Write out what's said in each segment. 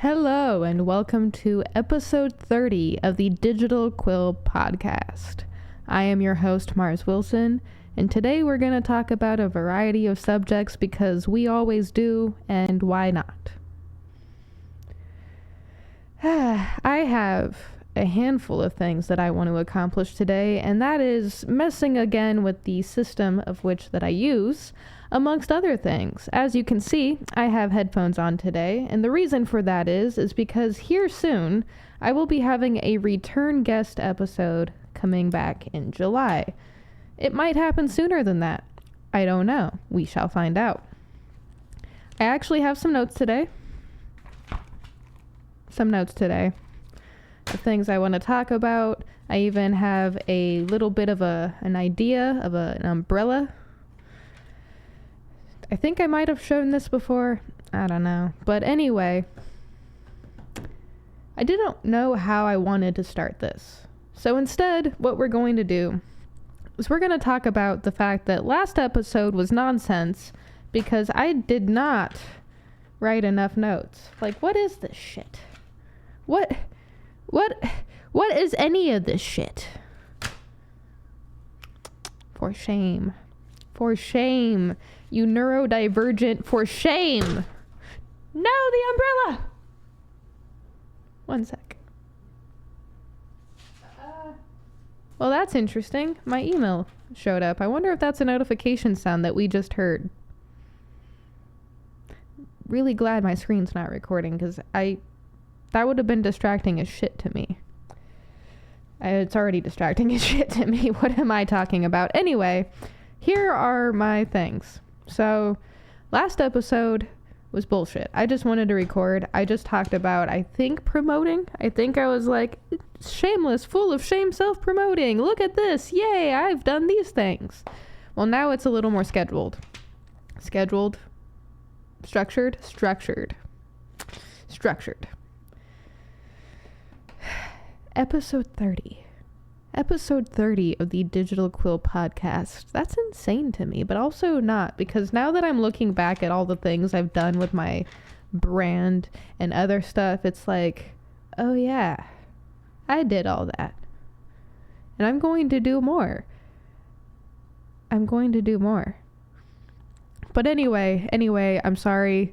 Hello, and welcome to episode 30 of the Digital Quill podcast. I am your host, Mars Wilson, and today we're going to talk about a variety of subjects because we always do, and why not? I have a handful of things that I want to accomplish today, and that is messing again with the system of which that I use, amongst other things. As you can see, I have headphones on today, and the reason for that is because here soon, I will be having a return guest episode coming back in July. It might happen sooner than that. I don't know. We shall find out. I actually have some notes today. The things I want to talk about. I even have a little bit of an idea of an umbrella. I think I might have shown this before. I don't know. But anyway, I didn't know how I wanted to start this. So instead, what we're going to do is we're going to talk about the fact that last episode was nonsense because I did not write enough notes. Like, what is this shit? What is any of this shit? For shame. For shame. You neurodivergent, for shame. No, the umbrella. One sec. Well, that's interesting. My email showed up. I wonder if that's a notification sound that we just heard. Really glad my screen's not recording because that would have been distracting as shit to me. It's already distracting as shit to me. What am I talking about? Anyway, here are my things. So, last episode was bullshit. I just wanted to record. I just talked about, promoting. I think I was like, shameless, full of shame, self-promoting. Look at this. Yay, I've done these things. Well, now it's a little more scheduled. Structured. Episode 30. Episode 30 of the Digital Quill podcast. That's insane to me, but also not, because now that I'm looking back at all the things I've done with my brand and other stuff, it's like, oh yeah, I did all that. And I'm going to do more. But anyway, I'm sorry.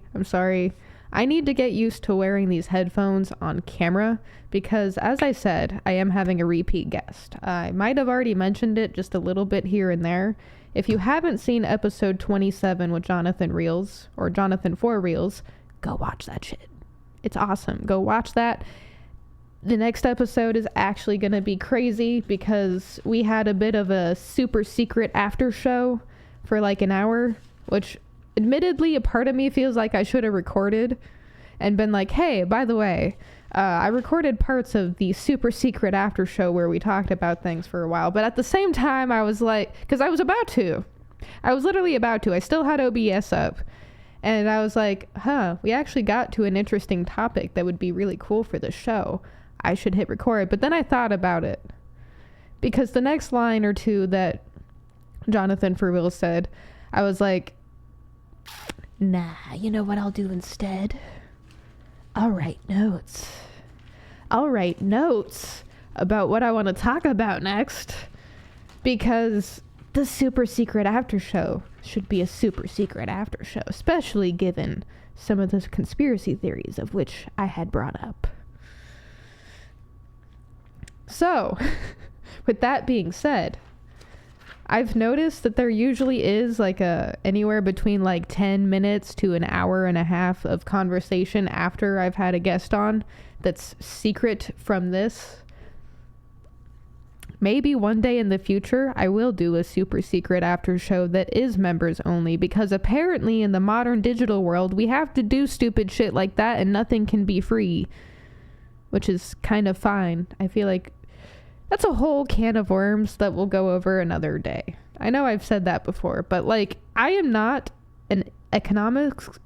I need to get used to wearing these headphones on camera because, as I said, I am having a repeat guest. I might have already mentioned it just a little bit here and there. If you haven't seen episode 27 with Jonathan Reels, or Jonathan for Reels, go watch that shit. It's awesome. Go watch that. The next episode is actually going to be crazy because we had a bit of a super secret after show for like an hour, which admittedly, a part of me feels like I should have recorded and been like, hey, by the way, I recorded parts of the super secret after show where we talked about things for a while. But at the same time, I was like, because I was literally about to. I still had OBS up. And I was like, we actually got to an interesting topic that would be really cool for the show. I should hit record. But then I thought about it. Because the next line or two that Jonathan for Will said, I was like, nah, you know what I'll do instead? I'll write notes about what I want to talk about next, because the super secret after show should be a super secret after show, especially given some of those conspiracy theories of which I had brought up. So, with that being said, I've noticed that there usually is like anywhere between like 10 minutes to an hour and a half of conversation after I've had a guest on that's secret from this. Maybe one day in the future I will do a super secret after show that is members only, because apparently in the modern digital world we have to do stupid shit like that and nothing can be free, which is kind of fine. I feel like that's a whole can of worms that we'll go over another day. I know I've said that before, but like, I am not an economicist.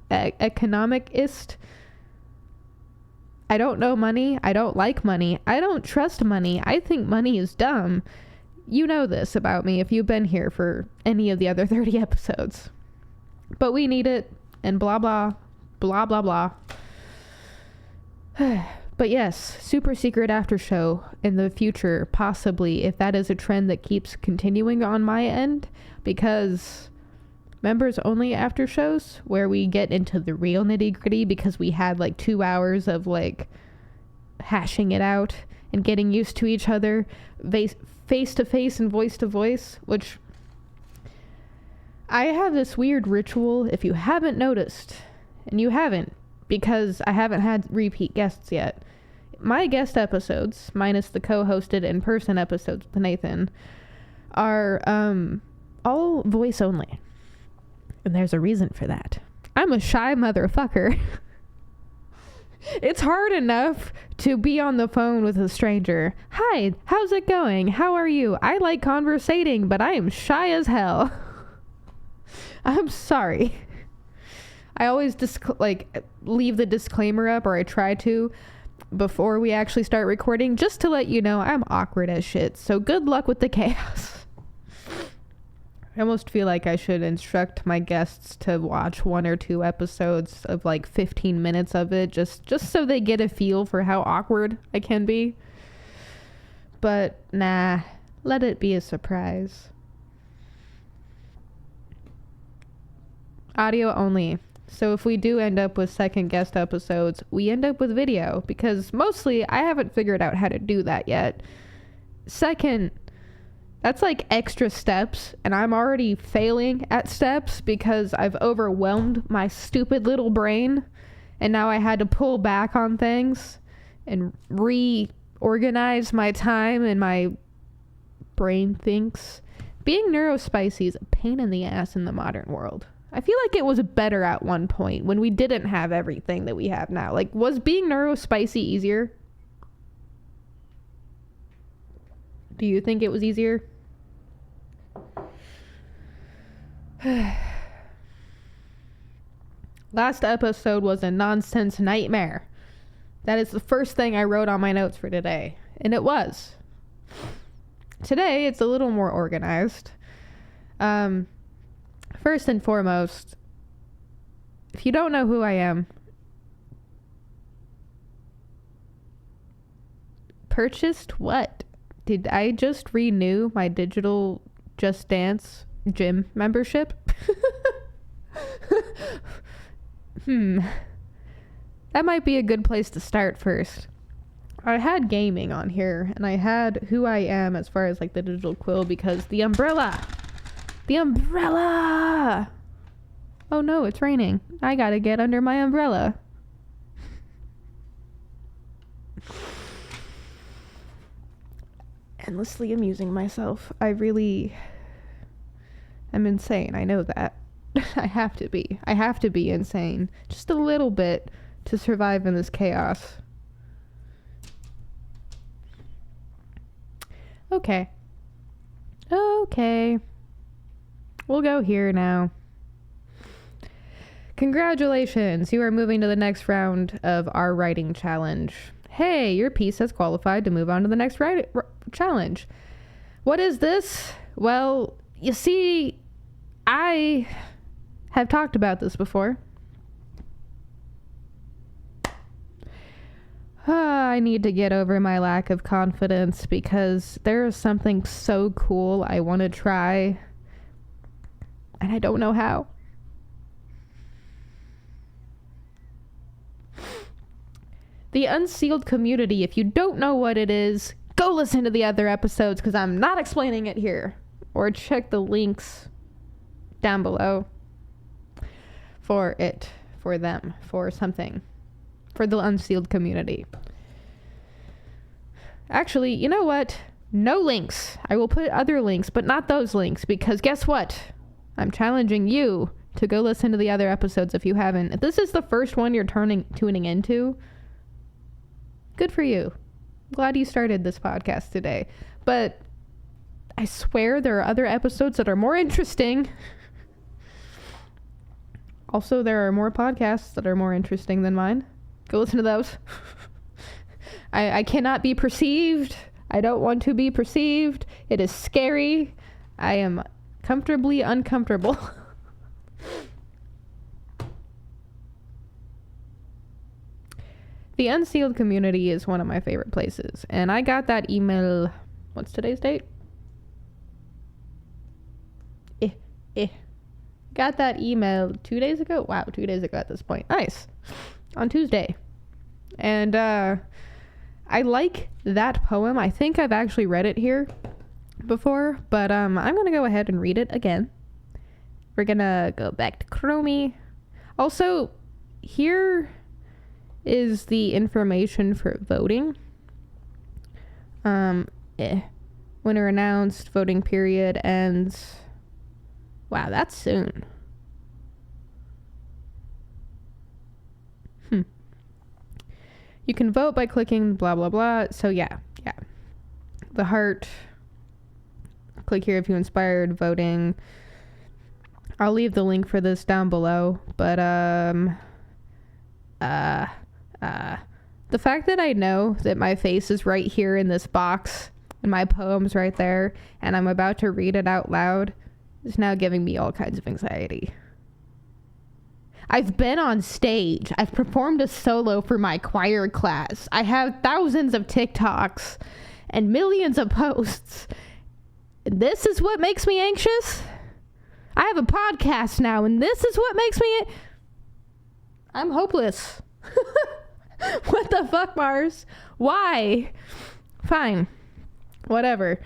I don't know money. I don't like money. I don't trust money. I think money is dumb. You know this about me if you've been here for any of the other 30 episodes. But we need it, and blah, blah, blah, blah, blah. But yes, super secret after show in the future, possibly, if that is a trend that keeps continuing on my end, because members only after shows where we get into the real nitty gritty, because we had like 2 hours of like hashing it out and getting used to each other face to face and voice to voice, which I have this weird ritual, if you haven't noticed, and you haven't, because I haven't had repeat guests yet. My guest episodes, minus the co-hosted in-person episodes with Nathan, are all voice only. And there's a reason for that. I'm a shy motherfucker. It's hard enough to be on the phone with a stranger. Hi, how's it going? How are you? I like conversating, but I am shy as hell. I'm sorry. I always leave the disclaimer up, or I try to, before we actually start recording, just to let you know I'm awkward as shit. So good luck with the chaos. I almost feel like I should instruct my guests to watch 1 or 2 episodes of like 15 minutes of it, just so they get a feel for how awkward I can be. But nah, let it be a surprise. Audio only. So if we do end up with second guest episodes, we end up with video, because mostly I haven't figured out how to do that yet. Second, that's like extra steps, and I'm already failing at steps because I've overwhelmed my stupid little brain, and now I had to pull back on things and reorganize my time, and my brain thinks. Being neurospicy is a pain in the ass in the modern world. I feel like it was better at one point when we didn't have everything that we have now. Like, was being neurospicy easier? Do you think it was easier? Last episode was a nonsense nightmare. That is the first thing I wrote on my notes for today. And it was. Today, it's a little more organized. First and foremost, if you don't know who I am, purchased what? Did I just renew my digital Just Dance gym membership? That might be a good place to start first. I had gaming on here, and I had who I am as far as like the digital quill, because the umbrella! Oh no, it's raining. I gotta get under my umbrella. Endlessly amusing myself. I really am insane. I know that. I have to be. I have to be insane. Just a little bit to survive in this chaos. Okay. We'll go here now. Congratulations, you are moving to the next round of our writing challenge. Hey, your piece has qualified to move on to the next challenge. What is this? Well, you see, I have talked about this before. I need to get over my lack of confidence, because there is something so cool I want to try, and I don't know how. The Unsealed Community, if you don't know what it is, go listen to the other episodes, because I'm not explaining it here. Or check the links down below for it, for them, for something. For the Unsealed Community. Actually, you know what? No links. I will put other links, but not those links, because guess what? I'm challenging you to go listen to the other episodes if you haven't. If this is the first one you're tuning into, good for you. Glad you started this podcast today. But I swear there are other episodes that are more interesting. Also, there are more podcasts that are more interesting than mine. Go listen to those. I cannot be perceived. I don't want to be perceived. It is scary. I am comfortably uncomfortable. The Unsealed community is one of my favorite places. And I got that email. What's today's date? Got that email 2 days ago. Wow, 2 days ago at this point. Nice. On Tuesday. And I like that poem. I think I've actually read it here before, but I'm gonna go ahead and read it again. We're gonna go back to Chromie. Also, here is the information for voting. Winner announced, voting period ends. Wow, that's soon. You can vote by clicking blah blah blah. So yeah. The heart. Click here if you inspired voting. I'll leave the link for this down below. But the fact that I know that my face is right here in this box and my poem's right there and I'm about to read it out loud is now giving me all kinds of anxiety. I've been on stage. I've performed a solo for my choir class. I have thousands of TikToks and millions of posts. This is what makes me anxious? I have a podcast now, and this is what makes me... I'm hopeless. What the fuck, Mars? Why? Fine. Whatever.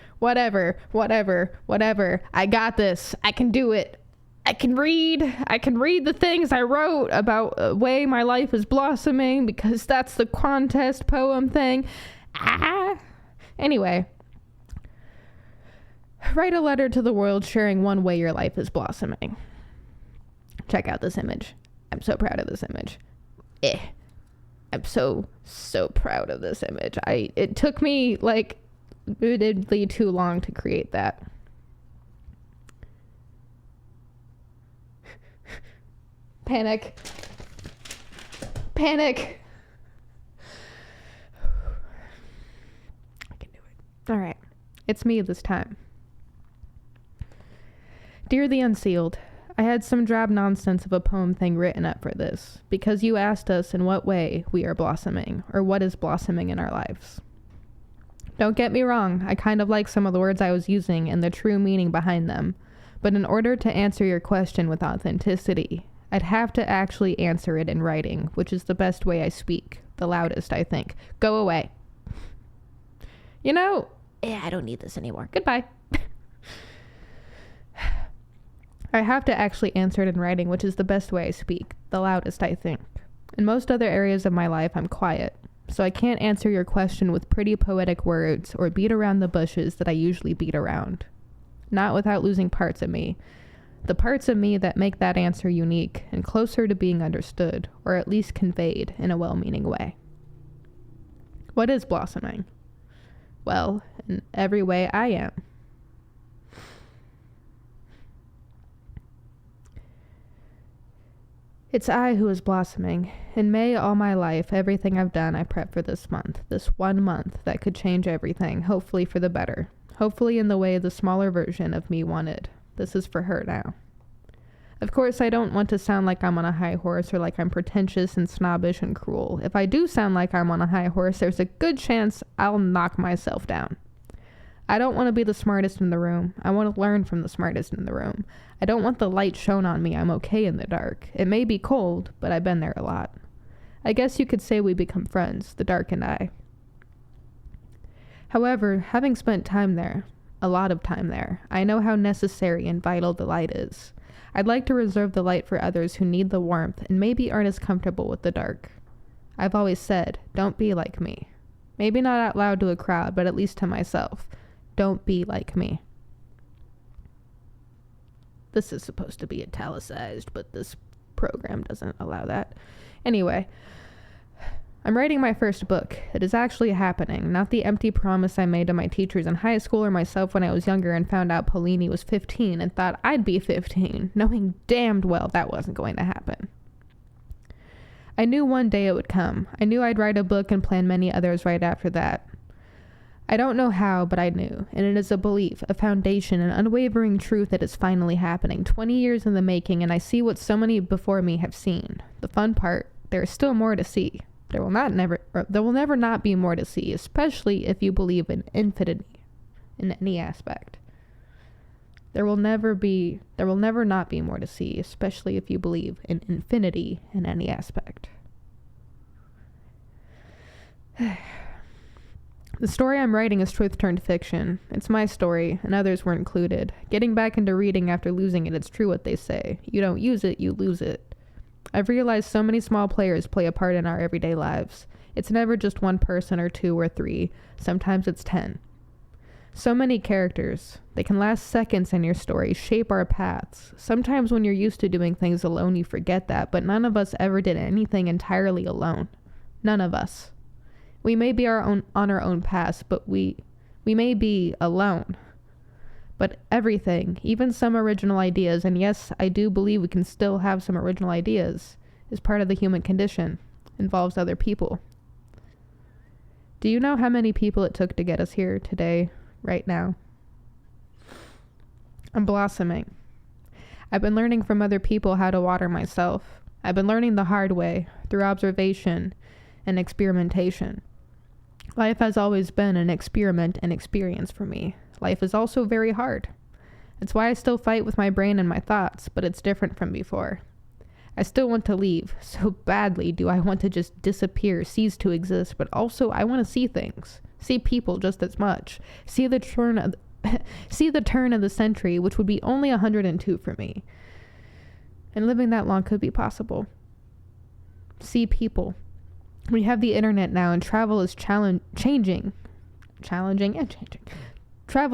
I got this. I can do it. I can read the things I wrote about the way my life is blossoming because that's the contest poem thing. Anyway. Write a letter to the world sharing one way your life is blossoming. Check out this image. I'm so proud of this image. I'm so proud of this image. It took me like admittedly too long to create that. Panic. I can do it. All right. It's me this time. Dear the Unsealed, I had some drab nonsense of a poem thing written up for this, because you asked us in what way we are blossoming, or what is blossoming in our lives. Don't get me wrong, I kind of like some of the words I was using and the true meaning behind them, but in order to answer your question with authenticity, I'd have to actually answer it in writing, which is the best way I speak, the loudest, I think. Go away. You know, I don't need this anymore. Goodbye. I have to actually answer it in writing, which is the best way I speak, the loudest, I think. In most other areas of my life, I'm quiet, so I can't answer your question with pretty poetic words or beat around the bushes that I usually beat around. Not without losing parts of me. The parts of me that make that answer unique and closer to being understood, or at least conveyed in a well-meaning way. What is blossoming? Well, in every way I am. It's I who is blossoming. In May, all my life, everything I've done, I prep for this month. This 1 month that could change everything, hopefully for the better. Hopefully in the way the smaller version of me wanted. This is for her now. Of course, I don't want to sound like I'm on a high horse or like I'm pretentious and snobbish and cruel. If I do sound like I'm on a high horse, there's a good chance I'll knock myself down. I don't want to be the smartest in the room. I want to learn from the smartest in the room. I don't want the light shown on me. I'm okay in the dark. It may be cold, but I've been there a lot. I guess you could say we become friends, the dark and I. However, having spent time there, a lot of time there, I know how necessary and vital the light is. I'd like to reserve the light for others who need the warmth and maybe aren't as comfortable with the dark. I've always said, don't be like me. Maybe not out loud to a crowd, but at least to myself. Don't be like me. This is supposed to be italicized, but this program doesn't allow that. Anyway, I'm writing my first book. It is actually happening, not the empty promise I made to my teachers in high school or myself when I was younger and found out Paulini was 15 and thought I'd be 15, knowing damned well that wasn't going to happen. I knew one day it would come. I knew I'd write a book and plan many others right after that. I don't know how, but I knew, and it is a belief, a foundation, an unwavering truth that is finally happening, 20 years in the making, and I see what so many before me have seen. The fun part, there is still more to see. There will never not be more to see, especially if you believe in infinity in any aspect. There will never not be more to see, especially if you believe in infinity in any aspect. The story I'm writing is truth turned fiction. It's my story, and others were included. Getting back into reading after losing it, it's true what they say. You don't use it, you lose it. I've realized so many small players play a part in our everyday lives. It's never just one person or two or three. Sometimes it's 10. So many characters. They can last seconds in your story, shape our paths. Sometimes when you're used to doing things alone, you forget that, but none of us ever did anything entirely alone. None of us. We may be on our own paths, but we may be alone. But everything, even some original ideas, and yes, I do believe we can still have some original ideas, is part of the human condition, involves other people. Do you know how many people it took to get us here today, right now? I'm blossoming. I've been learning from other people how to water myself. I've been learning the hard way, through observation and experimentation. Life has always been an experiment and experience for me. Life is also very hard. It's why I still fight with my brain and my thoughts, but it's different from before. I still want to leave. So badly do I want to just disappear, cease to exist, but also I want to see things. See people just as much. See the turn of the century, which would be only 102 for me. And living that long could be possible. See people. We have the internet now, and travel is changing. Travel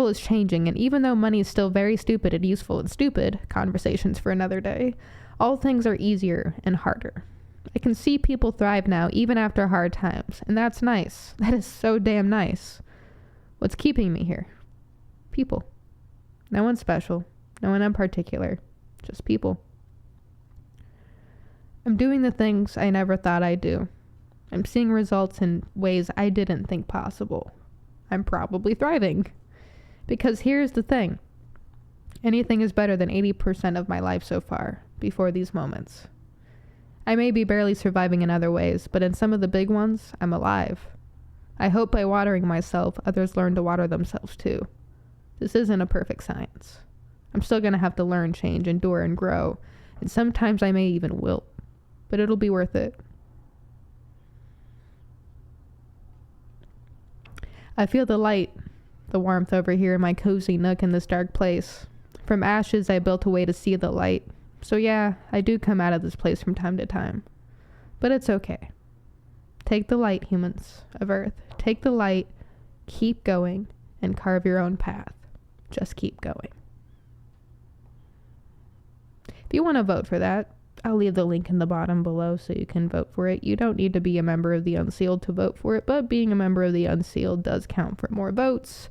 is changing, and even though money is still very stupid and useful and stupid, conversations for another day, all things are easier and harder. I can see people thrive now, even after hard times, and that's nice. That is so damn nice. What's keeping me here? People. No one special. No one in particular. Just people. I'm doing the things I never thought I'd do. I'm seeing results in ways I didn't think possible. I'm probably thriving. Because here's the thing. Anything is better than 80% of my life so far, before these moments. I may be barely surviving in other ways, but in some of the big ones, I'm alive. I hope by watering myself, others learn to water themselves too. This isn't a perfect science. I'm still going to have to learn, change, endure, and grow, and sometimes I may even wilt, but it'll be worth it. I feel the light, the warmth over here in my cozy nook in this dark place. From ashes, I built a way to see the light. So yeah, I do come out of this place from time to time. But it's okay. Take the light, humans of Earth. Take the light, keep going, and carve your own path. Just keep going. If you want to vote for that, I'll leave the link in the bottom below so you can vote for it. You don't need to be a member of the Unsealed to vote for it, but being a member of the Unsealed does count for more votes.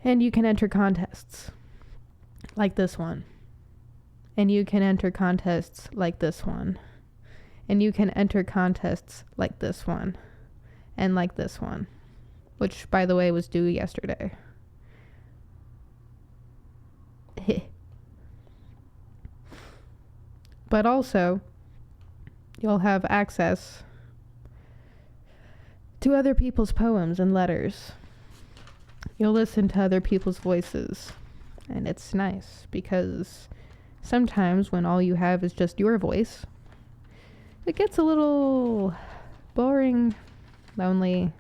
And you can enter contests like this one. And you can enter contests like this one. And you can enter contests like this one. And like this one. Which, by the way, was due yesterday. But also, you'll have access to other people's poems and letters. You'll listen to other people's voices. And it's nice because sometimes when all you have is just your voice, it gets a little boring, lonely.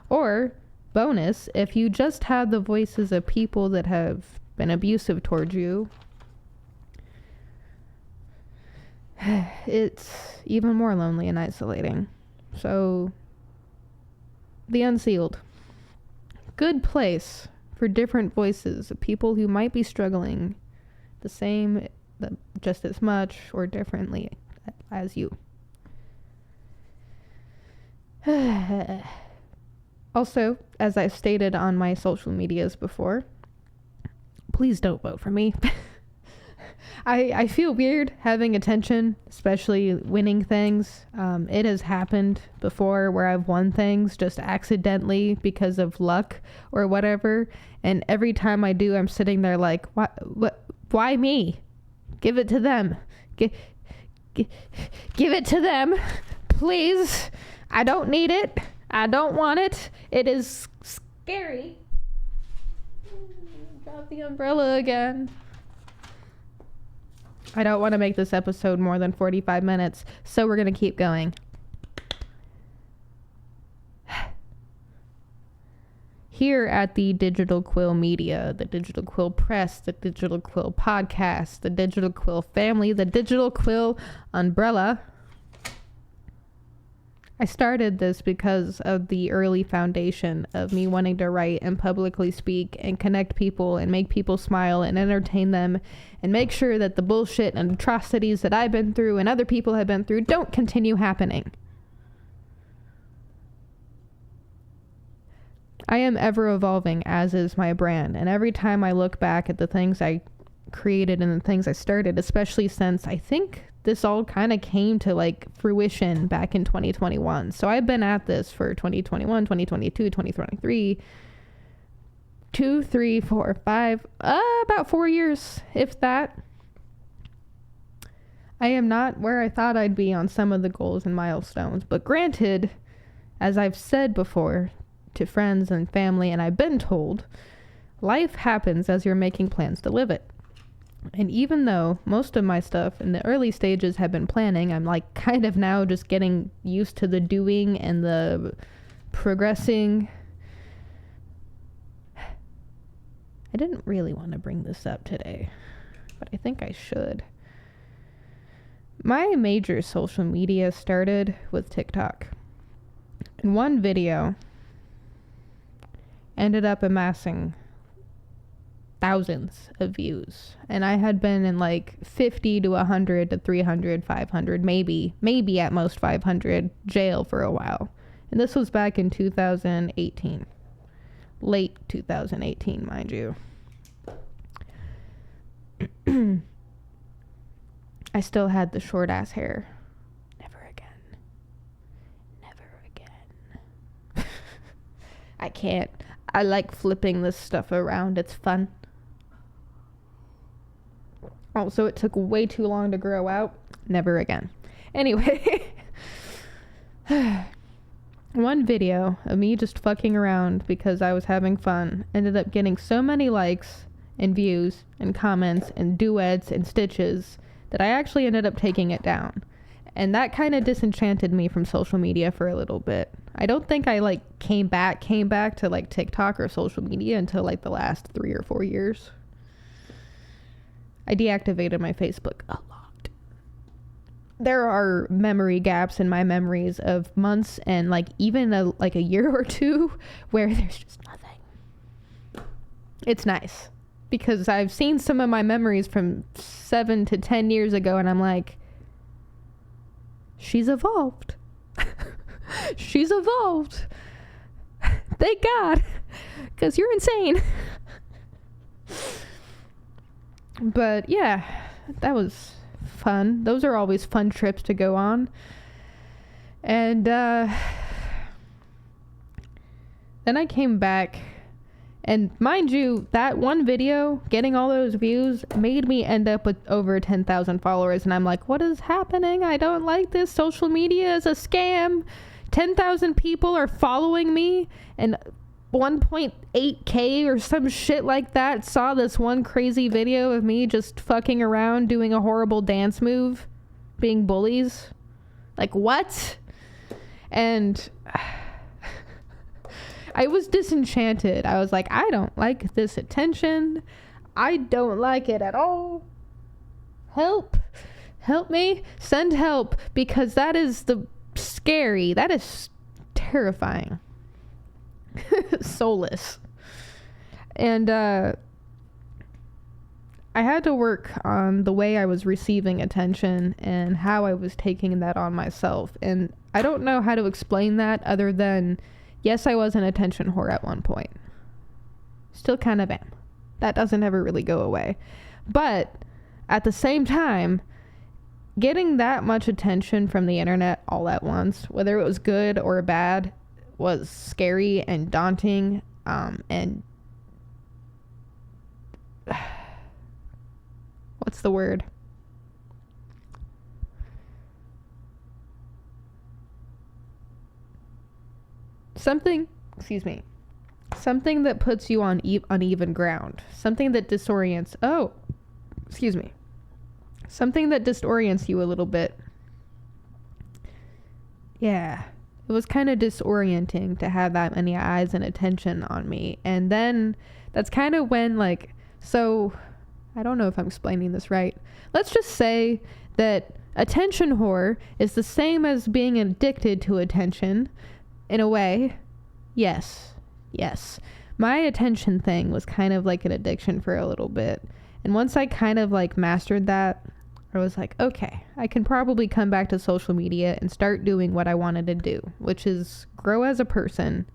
Or, bonus, if you just had the voices of people that have been abusive towards you, it's even more lonely and isolating. So, the Unsealed. Good place for different voices of people who might be struggling the same, just as much, or differently as you. Also, as I've stated on my social medias before, please don't vote for me. I feel weird having attention, especially winning things. It has happened before where I've won things just accidentally because of luck or whatever. And every time I do, I'm sitting there like, why me? Give it to them. Give it to them. Please. I don't need it. I don't want it. It is scary. Drop the umbrella again. I don't want to make this episode more than 45 minutes, so we're going to keep going. Here at the Digital Quill Media, the Digital Quill Press, the Digital Quill Podcast, the Digital Quill Family, the Digital Quill Umbrella, I started this because of the early foundation of me wanting to write and publicly speak and connect people and make people smile and entertain them and make sure that the bullshit and atrocities that I've been through and other people have been through don't continue happening. I am ever evolving, as is my brand, and every time I look back at the things I created and the things I started, especially since I think this all kind of came to like fruition back in 2021. So I've been at this for 2021, 2022, 2023, 2, 3, 4, 5, about 4 years, if that. I am not where I thought I'd be on some of the goals and milestones, but granted, as I've said before to friends and family, and I've been told, life happens as you're making plans to live it. And even though most of my stuff in the early stages have been planning, I'm like kind of now just getting used to the doing and the progressing. I didn't really want to bring this up today, but I think I should. My major social media started with TikTok. And one video ended up amassing thousands of views, and I had been in like 50 to 100 to 300, 500, maybe at most 500 jail for a while. And this was back in 2018, late 2018, mind you. I still had the short ass hair. Never again. I can't. I like flipping this stuff around. It's fun. Also, it took way too long to grow out. Never again. Anyway. One video of me just fucking around because I was having fun ended up getting so many likes and views and comments and duets and stitches that I actually ended up taking it down. And that kind of disenchanted me from social media for a little bit. I don't think I like came back to like TikTok or social media until like the last 3 or 4 years. I deactivated my Facebook a lot. There are memory gaps in my memories of months and like even a year or two where there's just nothing. It's nice because I've seen some of my memories from 7 to 10 years ago and I'm like, she's evolved. She's evolved. Thank God. Because you're insane. But yeah, that was fun. Those are always fun trips to go on. And then I came back. And mind you, that one video, getting all those views, made me end up with over 10,000 followers. And I'm like, what is happening? I don't like this. Social media is a scam. 10,000 people are following me. And 1.8K or some shit like that saw this one crazy video of me just fucking around doing a horrible dance move, being bullies. Like, what? And I was disenchanted. I was like, I don't like this attention. I don't like it at all. Help me, send help, because that is that is terrifying. Soulless. And I had to work on the way I was receiving attention and how I was taking that on myself. And I don't know how to explain that other than, yes, I was an attention whore at one point. Still kind of am. That doesn't ever really go away. But at the same time, getting that much attention from the internet all at once, whether it was good or bad, was scary and daunting, and what's the word? something, excuse me, something that puts you on uneven ground, something that disorients, something that disorients you a little bit. Yeah, it was kind of disorienting to have that many eyes and attention on me. And then that's kind of when, like, so I don't know if I'm explaining this right. Let's just say that attention whore is the same as being addicted to attention in a way. Yes. My attention thing was kind of like an addiction for a little bit. And once I kind of like mastered that, I was like, okay, I can probably come back to social media and start doing what I wanted to do, which is grow as a person,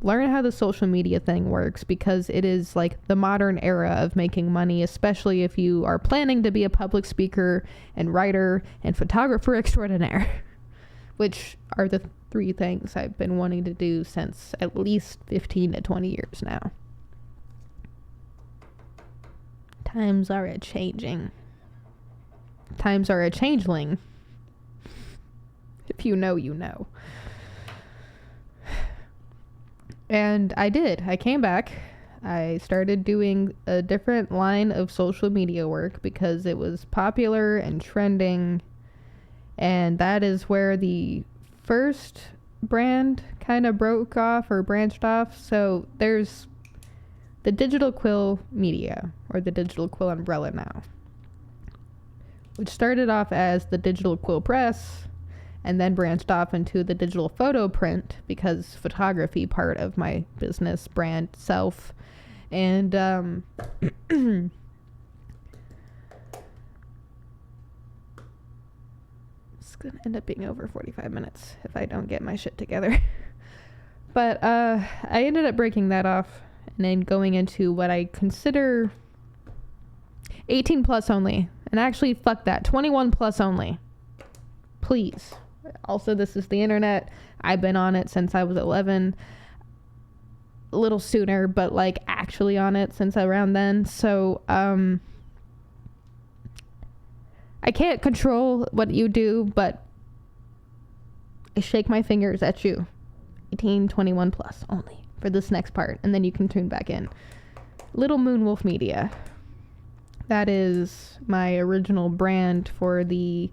learn how the social media thing works, because it is like the modern era of making money, especially if you are planning to be a public speaker and writer and photographer extraordinaire, which are the 3 things I've been wanting to do since at least 15 to 20 years now. Times are a-changing. Times are a-changeling. If you know, you know. And I did. I came back. I started doing a different line of social media work because it was popular and trending. And that is where the first brand kind of broke off or branched off. So there's the Digital Quill Media, or the Digital Quill umbrella now, which started off as the Digital Quill Press and then branched off into the Digital Photo Print, because photography part of my business brand self. And it's gonna end up being over 45 minutes if I don't get my shit together. But I ended up breaking that off and then going into what I consider 18 plus only. And actually, fuck that, 21 plus only. Please. Also, this is the internet. I've been on it since I was 11. A little sooner, but like actually on it since around then. So, I can't control what you do, but I shake my fingers at you. 18, 21 plus only for this next part. And then you can tune back in. Little Moon Wolf Media. That is my original brand for the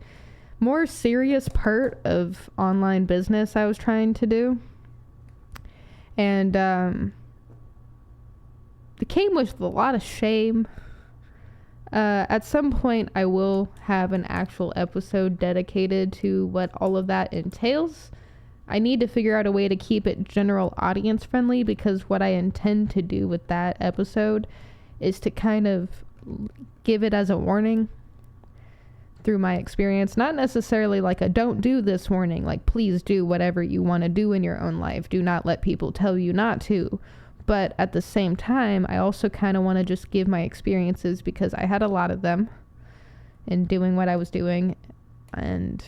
more serious part of online business I was trying to do. And it came with a lot of shame. At some point, I will have an actual episode dedicated to what all of that entails. I need to figure out a way to keep it general audience friendly, because what I intend to do with that episode is to kind of give it as a warning through my experience. Not necessarily like a don't do this warning, like please do whatever you want to do in your own life. Do not let people tell you not to. But at the same time, I also kind of want to just give my experiences, because I had a lot of them in doing what I was doing. And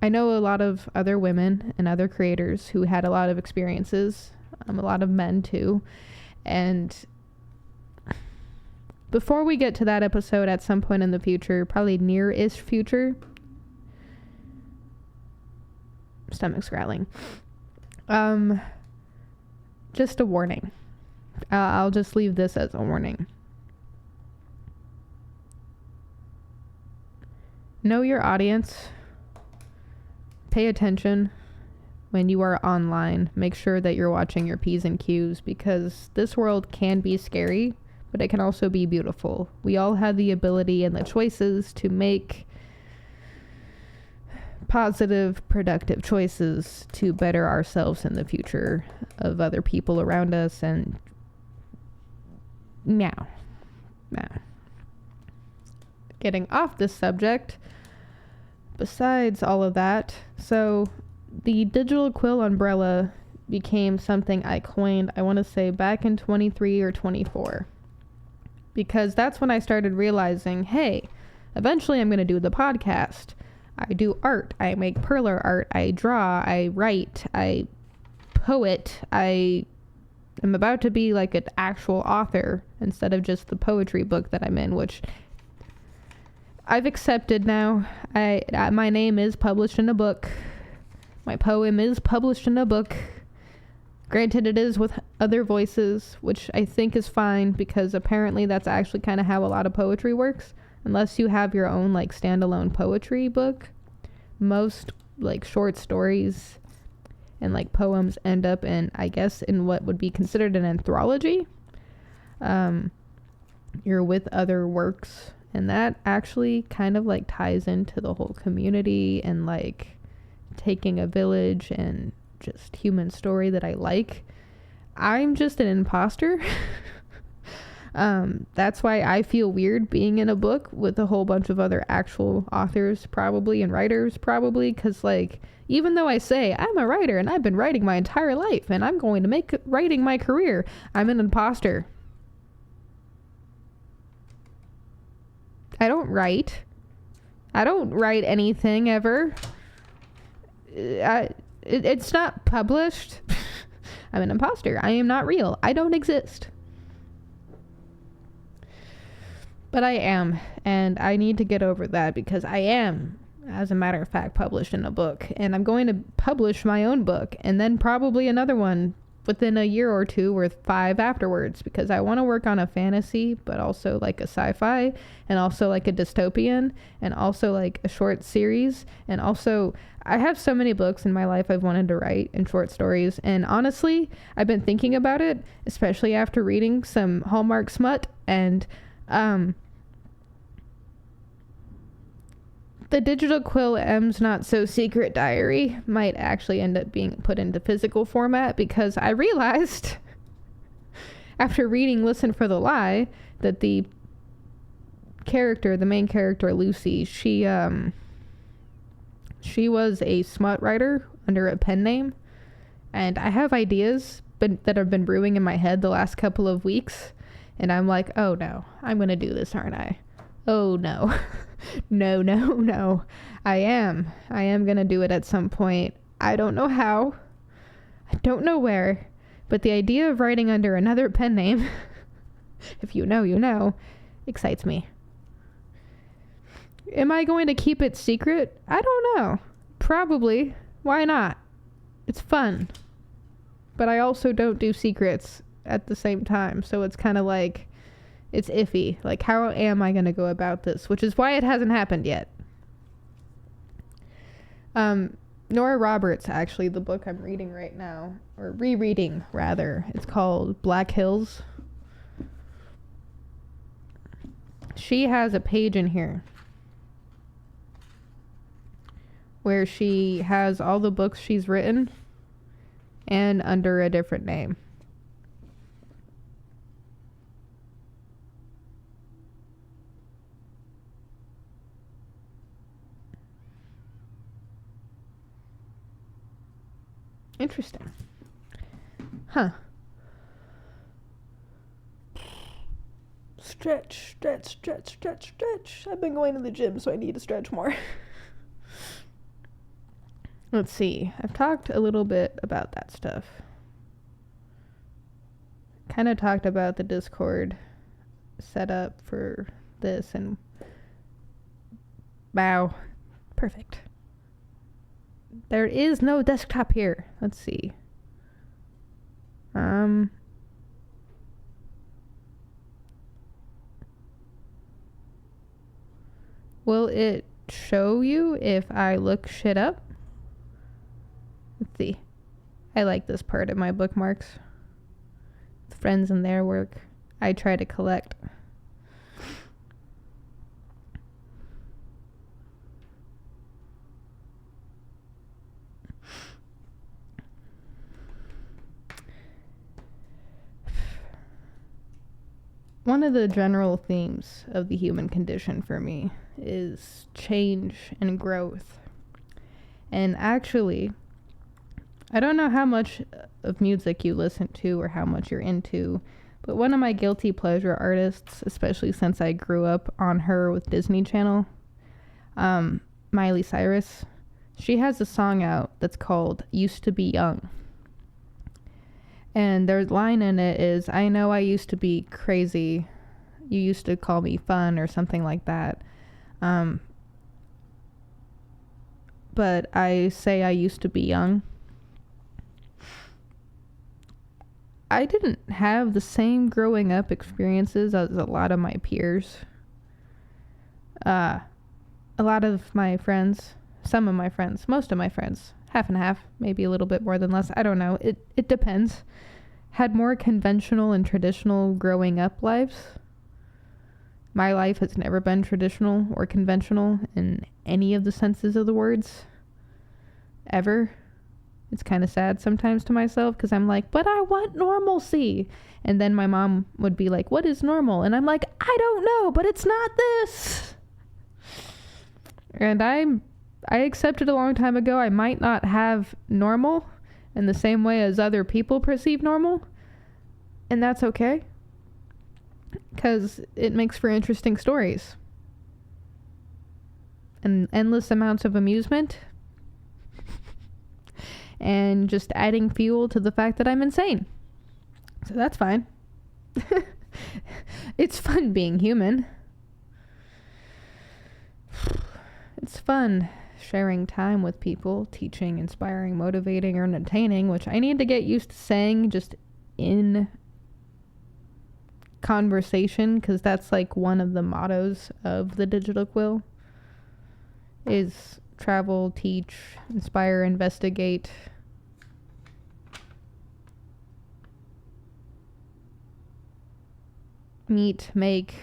I know a lot of other women and other creators who had a lot of experiences, a lot of men too. And before we get to that episode at some point in the future, probably near-ish future, stomach's growling, just a warning. I'll just leave this as a warning. Know your audience. Pay attention when you are online. Make sure that you're watching your P's and Q's, because this world can be scary, but it can also be beautiful. We all have the ability and the choices to make positive, productive choices to better ourselves in the future of other people around us. And now, getting off this subject, besides all of that, so the Digital Quill umbrella became something I coined, I want to say back in 23 or 24. Because that's when I started realizing, hey, eventually I'm going to do the podcast. I do art. I make perler art. I draw. I write. I poet. I am about to be like an actual author instead of just the poetry book that I'm in, which I've accepted now. My name is published in a book. My poem is published in a book. Granted, it is with other voices, which I think is fine because apparently that's actually kind of how a lot of poetry works. Unless you have your own like standalone poetry book, most like short stories and like poems end up in, I guess, in what would be considered an anthology. You're with other works, and that actually kind of like ties into the whole community and like taking a village and just human story that I like. I'm just an imposter. That's why I feel weird being in a book with a whole bunch of other actual authors probably and writers probably, because like even though I say I'm a writer and I've been writing my entire life and I'm going to make writing my career, I'm an imposter. I don't write anything ever. It's not published. I'm an imposter. I am not real. I don't exist. But I am, and I need to get over that because I am, as a matter of fact, published in a book, and I'm going to publish my own book and then probably another one within a year or two or 5 afterwards, because I want to work on a fantasy but also like a sci-fi and also like a dystopian and also like a short series. And also I have so many books in my life I've wanted to write and short stories, and honestly I've been thinking about it, especially after reading some Hallmark smut, and the digital Quill M's Not So Secret Diary might actually end up being put into physical format, because I realized after reading Listen for the Lie that the main character Lucy, she was a smut writer under a pen name, and I have ideas that have been brewing in my head the last couple of weeks, and I'm like, oh no, I'm gonna do this, aren't I? Oh no. No. I am gonna do it at some point. I don't know how. I don't know where. But the idea of writing under another pen name, if you know, you know, excites me. Am I going to keep it secret? I don't know. Probably. Why not? It's fun. But I also don't do secrets at the same time. So it's kind of like, it's iffy. Like, how am I going to go about this? Which is why it hasn't happened yet. Nora Roberts, actually, the book I'm reading right now, or rereading, rather. It's called Black Hills. She has a page in here where she has all the books she's written and under a different name. Interesting. Huh. Stretch. I've been going to the gym, so I need to stretch more. Let's see. I've talked a little bit about that stuff. Kind of talked about the Discord setup for this, and wow. Perfect. There is no desktop here. Let's see. Will it show you if I look shit up? Let's see. I like this part of my bookmarks. Friends and their work. I try to collect. One of the general themes of the human condition for me is change and growth. And actually, I don't know how much of music you listen to or how much you're into, but one of my guilty pleasure artists, especially since I grew up on her with Disney Channel, Miley Cyrus, she has a song out that's called Used to Be Young. And their line in it is, I know I used to be crazy. You used to call me fun or something like that. but I say I used to be young. I didn't have the same growing up experiences as a lot of my peers. A lot of my friends, some of my friends, most of my friends, half and half, maybe a little bit more than less, I don't know. It depends. Had more conventional and traditional growing up lives. My life has never been traditional or conventional in any of the senses of the words. Ever. It's kind of sad sometimes to myself because I'm like, but I want normalcy. And then my mom would be like, what is normal? And I'm like, I don't know, but it's not this. And I accepted a long time ago I might not have normal in the same way as other people perceive normal. And that's okay. Because it makes for interesting stories. And endless amounts of amusement. And just adding fuel to the fact that I'm insane. So that's fine. It's fun being human. It's fun sharing time with people, teaching, inspiring, motivating, or entertaining, which I need to get used to saying just in conversation, because that's like one of the mottos of the Digital Quill is travel, teach, inspire, investigate. Meet, make,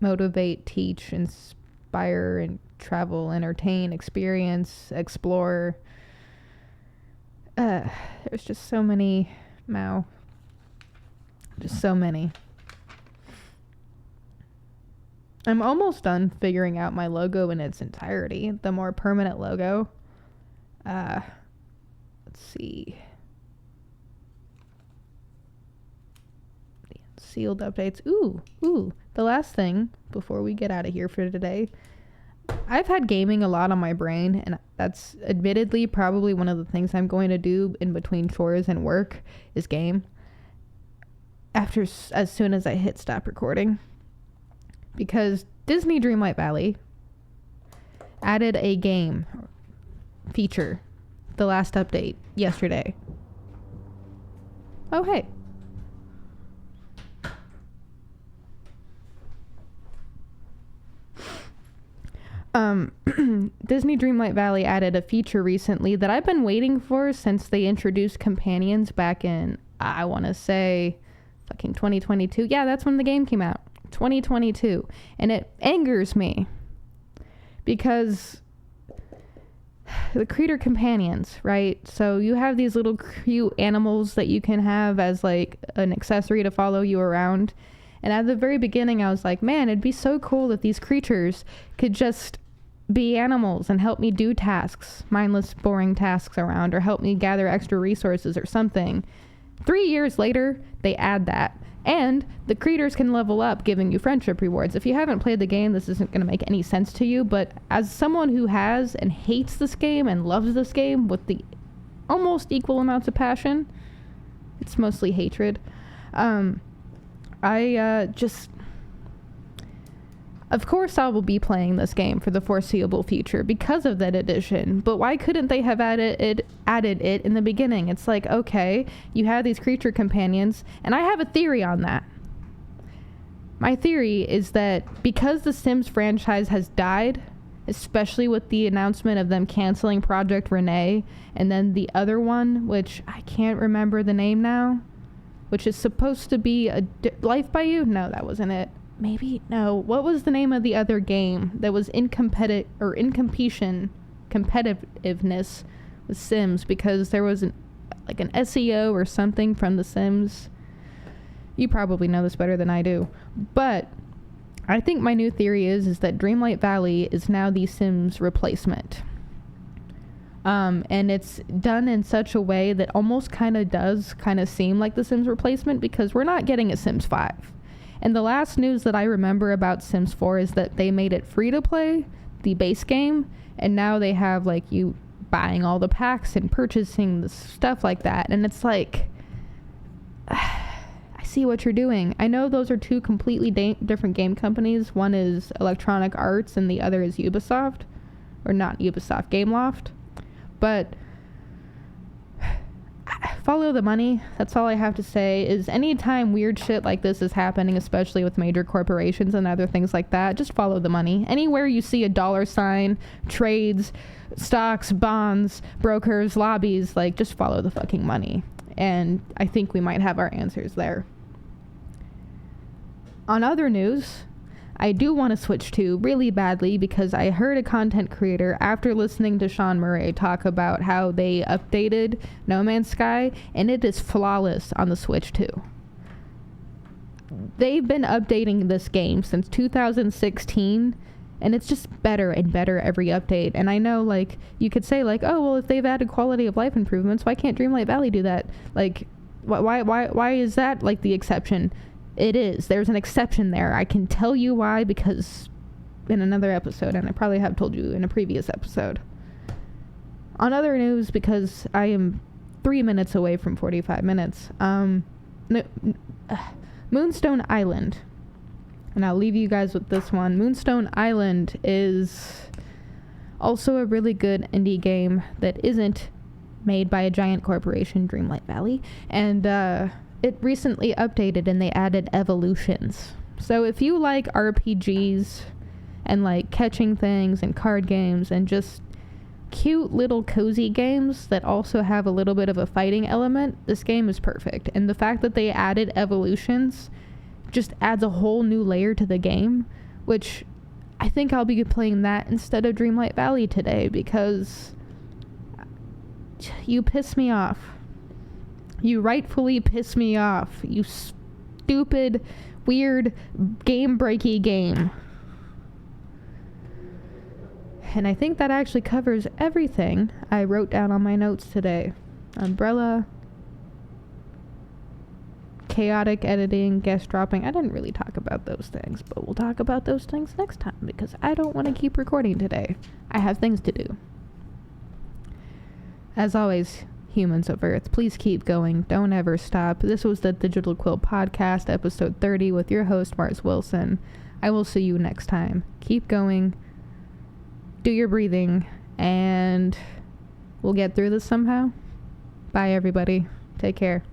motivate, teach, inspire, and travel, entertain, experience, explore. There's just so many, Mao. Just so many. I'm almost done figuring out my logo in its entirety. The more permanent logo. Let's see. The sealed updates. Ooh. The last thing before we get out of here for today. I've had gaming a lot on my brain, and that's admittedly probably one of the things I'm going to do in between chores and work is game. As soon as I hit stop recording. Because Disney Dreamlight Valley added a game feature, the last update, yesterday. Oh, hey. Disney Dreamlight Valley added a feature recently that I've been waiting for since they introduced companions back in, I want to say, fucking 2022. Yeah, that's when the game came out. 2022. And it angers me because the creator companions, right? So you have these little cute animals that you can have as like an accessory to follow you around. And at the very beginning, I was like, man, it'd be so cool if these creatures could just be animals and help me do tasks, mindless, boring tasks around, or help me gather extra resources or something. 3 years later, they add that. And the creators can level up, giving you friendship rewards. If you haven't played the game, this isn't going to make any sense to you, but as someone who has and hates this game and loves this game with the almost equal amounts of passion, it's mostly hatred, of course I will be playing this game for the foreseeable future because of that addition, but why couldn't they have added it in the beginning? It's like, okay, you have these creature companions, and I have a theory on that. My theory is that because the Sims franchise has died, especially with the announcement of them canceling Project Renee, and then the other one, which I can't remember the name now, which is supposed to be Life by You? No, that wasn't it. Maybe, no. What was the name of the other game that was in competitiveness with Sims? Because there was an SEO or something from The Sims. You probably know this better than I do. But I think my new theory is that Dreamlight Valley is now the Sims replacement. And it's done in such a way that almost does seem like the Sims replacement, because we're not getting a Sims 5. And the last news that I remember about Sims 4 is that they made it free to play, the base game, and now they have you buying all the packs and purchasing the stuff like that. And it's like, I see what you're doing. I know those are two completely different game companies. One is Electronic Arts and the other is Ubisoft. or not Ubisoft, Gameloft. But follow the money. That's all I have to say. Is anytime weird shit like this is happening, especially with major corporations and other things like that, just follow the money. Anywhere you see a dollar sign, trades, stocks, bonds, brokers, lobbies, like, just follow the fucking money. And I think we might have our answers there. On other news, I do want to switch to really badly, because I heard a content creator, after listening to Sean Murray talk about how they updated No Man's Sky, and it is flawless on the Switch too. They've been updating this game since 2016, and it's just better and better every update. And I know, like, you could say, like, oh, well, if they've added quality of life improvements, why can't Dreamlight Valley do that? Like, why is that, like, the exception? It is. There's an exception there. I can tell you why, because in another episode, and I probably have told you in a previous episode. On other news, because I am 3 minutes away from 45 minutes, Moonstone Island. And I'll leave you guys with this one. Moonstone Island is also a really good indie game that isn't made by a giant corporation, Dreamlight Valley. And, it recently updated and they added evolutions. So if you like RPGs and like catching things and card games and just cute little cozy games that also have a little bit of a fighting element, this game is perfect. And the fact that they added evolutions just adds a whole new layer to the game, which I think I'll be playing that instead of Dreamlight Valley today, because you piss me off. You rightfully piss me off. You stupid, weird, game-breaky game. And I think that actually covers everything I wrote down on my notes today. Umbrella, chaotic editing, guest dropping. I didn't really talk about those things, but we'll talk about those things next time, because I don't want to keep recording today. I have things to do. As always, humans of Earth, please keep going. Don't ever stop. This was the Digital Quill Podcast, episode 30, with your host, Mars Wilson. I will see you next time. Keep going. Do your breathing, and we'll get through this somehow. Bye, everybody. Take care.